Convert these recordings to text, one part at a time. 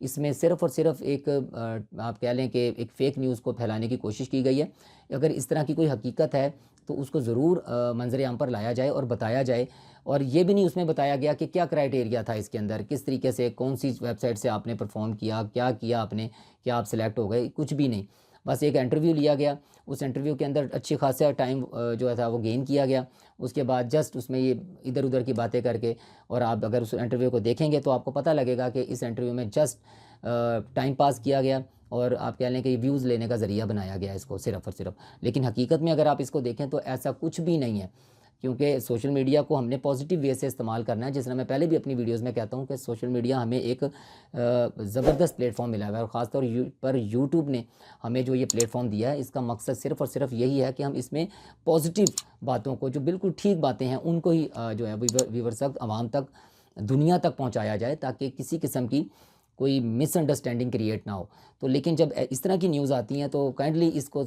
اس میں صرف اور صرف ایک آپ کہہ لیں کہ ایک فیک نیوز کو پھیلانے کی کوشش کی گئی ہے. اگر اس طرح کی کوئی حقیقت ہے تو اس کو ضرور منظر عام پر لایا جائے اور بتایا جائے. اور یہ بھی نہیں اس میں بتایا گیا کہ کیا کرائٹیریا تھا اس کے اندر, کس طریقے سے, کون سی ویب سائٹ سے آپ نے پرفارم کیا, کیا آپ نے, کیا آپ سلیکٹ ہو گئے, کچھ بھی نہیں. بس ایک انٹرویو لیا گیا, اس انٹرویو کے اندر اچھی خاصا ٹائم جو تھا وہ گین کیا گیا. اس کے بعد جسٹ اس میں یہ ادھر ادھر کی باتیں کر کے, اور آپ اگر اس انٹرویو کو دیکھیں گے تو آپ کو پتہ لگے گا کہ اس انٹرویو میں جسٹ ٹائم پاس کیا گیا, اور آپ کہہ لیں کہ یہ ویوز لینے کا ذریعہ بنایا گیا اس کو صرف اور صرف. لیکن حقیقت میں اگر آپ اس کو دیکھیں تو ایسا کچھ بھی نہیں ہے, کیونکہ سوشل میڈیا کو ہم نے پوزیٹیو وے سے استعمال کرنا ہے. جس طرح میں پہلے بھی اپنی ویڈیوز میں کہتا ہوں کہ سوشل میڈیا ہمیں ایک زبردست پلیٹ فارم ملا ہوا ہے, اور خاص طور پر یوٹیوب نے ہمیں جو یہ پلیٹ فارم دیا ہے, اس کا مقصد صرف اور صرف یہی ہے کہ ہم اس میں پازیٹیو باتوں کو, جو بالکل ٹھیک باتیں ہیں, ان کو ہی جو ہے ویورز تک, عوام تک, دنیا تک پہنچایا جائے, تاکہ کسی قسم کی کوئی مس انڈرسٹینڈنگ کریٹ نہ ہو. تو لیکن جب اس طرح کی نیوز آتی ہیں تو کائنڈلی اس کو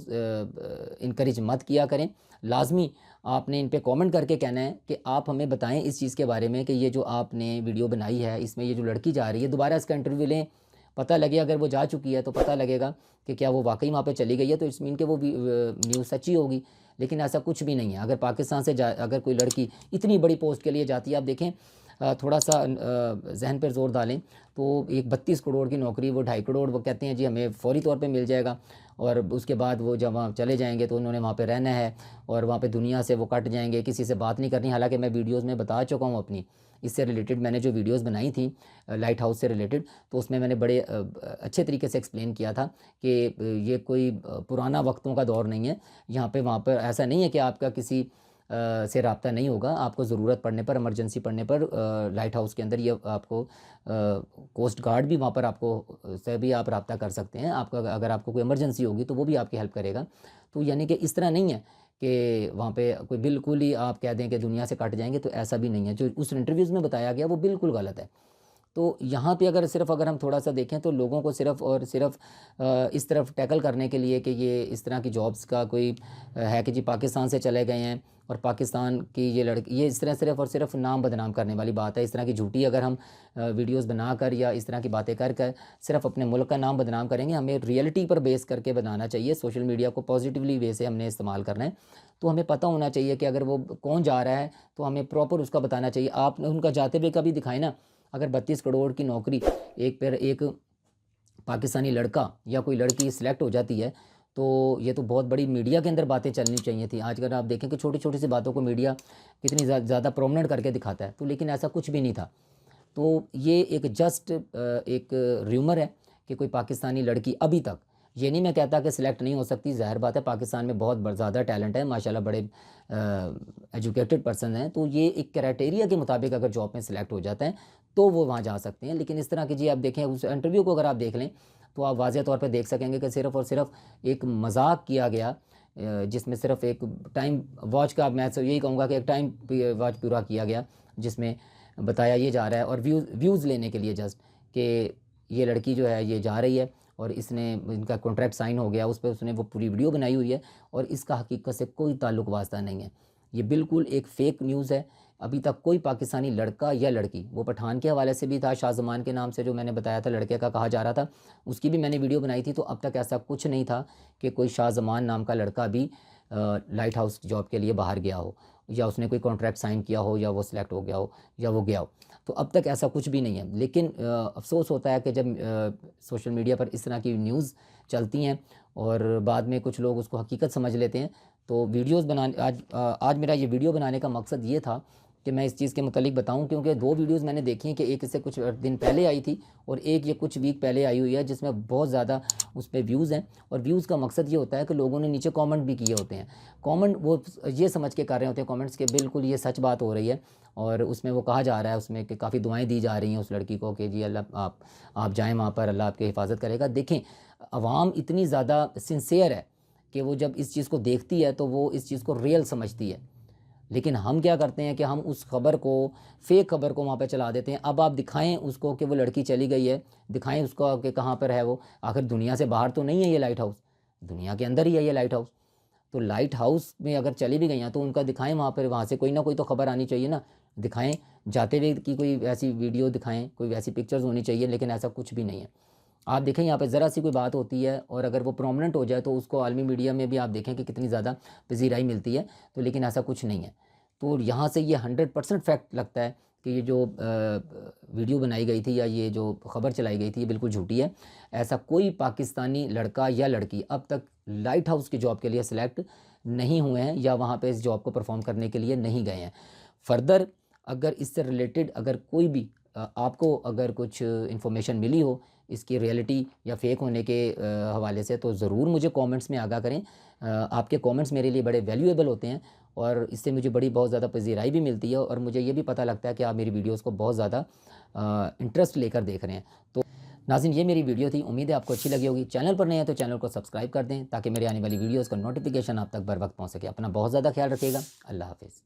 انکریج مت کیا کریں. لازمی آپ نے ان پہ کامنٹ کر کے کہنا ہے کہ آپ ہمیں بتائیں اس چیز کے بارے میں کہ یہ جو آپ نے ویڈیو بنائی ہے, اس میں یہ جو لڑکی جا رہی ہے, دوبارہ اس کا انٹرویو لیں, پتہ لگے اگر وہ جا چکی ہے تو پتہ لگے گا کہ کیا وہ واقعی وہاں پہ چلی گئی ہے, تو اس مین کہ وہ نیوز سچی ہوگی. لیکن ایسا کچھ بھی نہیں ہے. اگر پاکستان سے اگر کوئی لڑکی اتنی بڑی پوسٹ کے لیے جاتی ہے, آپ دیکھیں تھوڑا سا ذہن پر زور ڈالیں تو ایک 32 کروڑ کی نوکری, وہ 2.5 کروڑ وہ کہتے ہیں جی ہمیں فوری طور پہ مل جائے گا, اور اس کے بعد وہ جب وہاں چلے جائیں گے تو انہوں نے وہاں پہ رہنا ہے, اور وہاں پہ دنیا سے وہ کٹ جائیں گے, کسی سے بات نہیں کرنی. حالانکہ میں ویڈیوز میں بتا چکا ہوں اپنی اس سے ریلیٹڈ, میں نے جو ویڈیوز بنائی تھیں لائٹ ہاؤس سے ریلیٹڈ, تو اس میں نے بڑے اچھے طریقے سے ایکسپلین کیا تھا کہ یہ کوئی پرانا وقتوں کا دور نہیں ہے. یہاں پہ وہاں پر ایسا نہیں ہے کہ آپ کا کسی سے رابطہ نہیں ہوگا. آپ کو ضرورت پڑنے پر, ایمرجنسی پڑنے پر لائٹ ہاؤس کے اندر یہ آپ کو کوسٹ گارڈ بھی وہاں پر آپ کو سے بھی آپ رابطہ کر سکتے ہیں. آپ کا اگر آپ کو کوئی ایمرجنسی ہوگی تو وہ بھی آپ کی ہیلپ کرے گا. تو یعنی کہ اس طرح نہیں ہے کہ وہاں پہ کوئی بالکل ہی آپ کہہ دیں کہ دنیا سے کٹ جائیں گے, تو ایسا بھی نہیں ہے. جو اس انٹرویوز میں بتایا گیا وہ بالکل غلط ہے. تو یہاں پہ اگر ہم تھوڑا سا دیکھیں تو لوگوں کو صرف اور صرف اس طرف ٹیکل کرنے کے لیے کہ یہ اس طرح کی جابز کا کوئی ہے کہ جی پاکستان سے چلے گئے ہیں, اور پاکستان کی یہ لڑکی, یہ اس طرح صرف اور صرف نام بدنام کرنے والی بات ہے. اس طرح کی جھوٹی اگر ہم ویڈیوز بنا کر یا اس طرح کی باتیں کر صرف اپنے ملک کا نام بدنام کریں گے. ہمیں ریئلٹی پر بیس کر کے بنانا چاہیے. سوشل میڈیا کو پازیٹیولی وے سے ہم نے استعمال کرنا ہے. تو ہمیں پتہ ہونا چاہیے کہ اگر وہ کون جا رہا ہے تو ہمیں پراپر اس کا بتانا چاہیے. آپ نے ان کا جاتے ہوئے کبھی دکھائیں نا. اگر 32 کروڑ کی نوکری ایک پاکستانی لڑکا یا کوئی لڑکی سلیکٹ ہو جاتی ہے, تو یہ تو بہت بڑی میڈیا کے اندر باتیں چلنی چاہیے تھیں. آج کل آپ دیکھیں کہ چھوٹی چھوٹی سی باتوں کو میڈیا کتنی زیادہ پرومننٹ کر کے دکھاتا ہے. تو لیکن ایسا کچھ بھی نہیں تھا. تو یہ ایک جسٹ ایک ریومر ہے کہ کوئی پاکستانی لڑکی ابھی تک, یہ نہیں میں کہتا کہ سلیکٹ نہیں ہو سکتی, ظاہر بات ہے پاکستان میں بہت زیادہ ٹیلنٹ ہے ماشاءاللہ, بڑے ایجوکیٹڈ پرسن ہیں. تو یہ ایک کرائٹیریا کے مطابق اگر جاب میں سلیکٹ ہو جاتا ہے تو وہ وہاں جا سکتے ہیں. لیکن اس طرح کی جی آپ دیکھیں اس انٹرویو کو اگر آپ دیکھ لیں تو آپ واضح طور پہ دیکھ سکیں گے کہ صرف اور صرف ایک مذاق کیا گیا, جس میں صرف ایک ٹائم واچ کا, میں یہی کہوں گا کہ ایک ٹائم واچ پورا کیا گیا, جس میں بتایا یہ جا رہا ہے, اور ویوز لینے کے لیے جسٹ کہ یہ لڑکی جو ہے یہ جا رہی ہے, اور اس نے ان کا کانٹریکٹ سائن ہو گیا, اس پہ اس نے وہ پوری ویڈیو بنائی ہوئی ہے, اور اس کا حقیقت سے کوئی تعلق واسطہ نہیں ہے. یہ بالکل ایک فیک نیوز ہے. ابھی تک کوئی پاکستانی لڑکا یا لڑکی, وہ پٹھان کے حوالے سے بھی تھا, شاہ زمان کے نام سے جو میں نے بتایا تھا لڑکے کا کہا جا رہا تھا, اس کی بھی میں نے ویڈیو بنائی تھی. تو اب تک ایسا کچھ نہیں تھا کہ کوئی شاہ زمان نام کا لڑکا بھی لائٹ ہاؤس جاب کے لیے باہر گیا ہو, یا اس نے کوئی کانٹریکٹ سائن کیا ہو, یا وہ سلیکٹ ہو گیا ہو, یا وہ گیا ہو. تو اب تک ایسا کچھ بھی نہیں ہے. لیکن افسوس ہوتا ہے کہ جب سوشل میڈیا پر اس طرح کی نیوز چلتی ہیں اور بعد میں کچھ لوگ اس کو حقیقت سمجھ لیتے ہیں. تو ویڈیوز بنانے آج میرا یہ ویڈیو بنانے کا مقصد یہ تھا کہ میں اس چیز کے متعلق بتاؤں, کیونکہ 2 ویڈیوز میں نے دیکھی ہیں کہ ایک اس سے کچھ دن پہلے آئی تھی, اور ایک یہ کچھ ویک پہلے آئی ہوئی ہے, جس میں بہت زیادہ اس پہ ویوز ہیں. اور ویوز کا مقصد یہ ہوتا ہے کہ لوگوں نے نیچے کامنٹ بھی کیے ہوتے ہیں. کامنٹ وہ یہ سمجھ کے کر رہے ہوتے ہیں کامنٹس کہ بالکل یہ سچ بات ہو رہی ہے, اور اس میں وہ کہا جا رہا ہے اس میں کہ کافی دعائیں دی جا رہی ہیں اس لڑکی کو کہ جی اللہ آپ جائیں وہاں پر, اللہ آپ کی حفاظت کرے گا. دیکھیں عوام اتنی زیادہ سنسیئر ہے کہ وہ جب اس چیز کو دیکھتی ہے تو وہ اس چیز کو ریئل سمجھتی ہے. لیکن ہم کیا کرتے ہیں کہ ہم اس خبر کو, فیک خبر کو وہاں پہ چلا دیتے ہیں. اب آپ دکھائیں اس کو کہ وہ لڑکی چلی گئی ہے, دکھائیں اس کو کہ کہاں پر ہے وہ. آخر دنیا سے باہر تو نہیں ہے یہ لائٹ ہاؤس, دنیا کے اندر ہی ہے یہ لائٹ ہاؤس. تو لائٹ ہاؤس میں اگر چلی بھی گئی ہیں تو ان کا دکھائیں وہاں پر, وہاں سے کوئی نہ کوئی تو خبر آنی چاہیے نا. دکھائیں، جاتے ہوئے کی کوئی ایسی ویڈیو دکھائیں، کوئی ویسی پکچرز ہونی چاہیے، لیکن ایسا کچھ بھی نہیں ہے۔ آپ دیکھیں یہاں پہ ذرا سی کوئی بات ہوتی ہے اور اگر وہ پرومننٹ ہو جائے تو اس کو عالمی میڈیا میں بھی آپ دیکھیں کہ کتنی زیادہ پذیرائی ملتی ہے، تو لیکن ایسا کچھ نہیں ہے۔ تو یہاں سے یہ 100% فیکٹ لگتا ہے کہ یہ جو ویڈیو بنائی گئی تھی یا یہ جو خبر چلائی گئی تھی یہ بالکل جھوٹی ہے۔ ایسا کوئی پاکستانی لڑکا یا لڑکی اب تک لائٹ ہاؤس کی جاب کے لیے سلیکٹ نہیں ہوئے ہیں یا وہاں پہ اس جاب کو پرفارم کرنے کے لیے نہیں گئے ہیں۔ فردر اگر اس سے ریلیٹڈ اگر کوئی بھی آپ کو اگر کچھ انفارمیشن ملی ہو اس کی ریئلٹی یا فیک ہونے کے حوالے سے، تو ضرور مجھے کومنٹس میں آگاہ کریں۔ آپ کے کومنٹس میرے لیے بڑے ویلیویبل ہوتے ہیں اور اس سے مجھے بہت زیادہ پذیرائی بھی ملتی ہے اور مجھے یہ بھی پتہ لگتا ہے کہ آپ میری ویڈیوز کو بہت زیادہ انٹرسٹ لے کر دیکھ رہے ہیں۔ تو ناظرین یہ میری ویڈیو تھی، امید ہے آپ کو اچھی لگی ہوگی۔ چینل پر نئے ہیں تو چینل کو سبسکرائب کر دیں تاکہ میرے آنے والی ویڈیوز کا نوٹیفیکیشن آپ تک بر وقت پہنچ سکے۔ اپنا بہت زیادہ خیال رکھیے گا۔ اللہ حافظ۔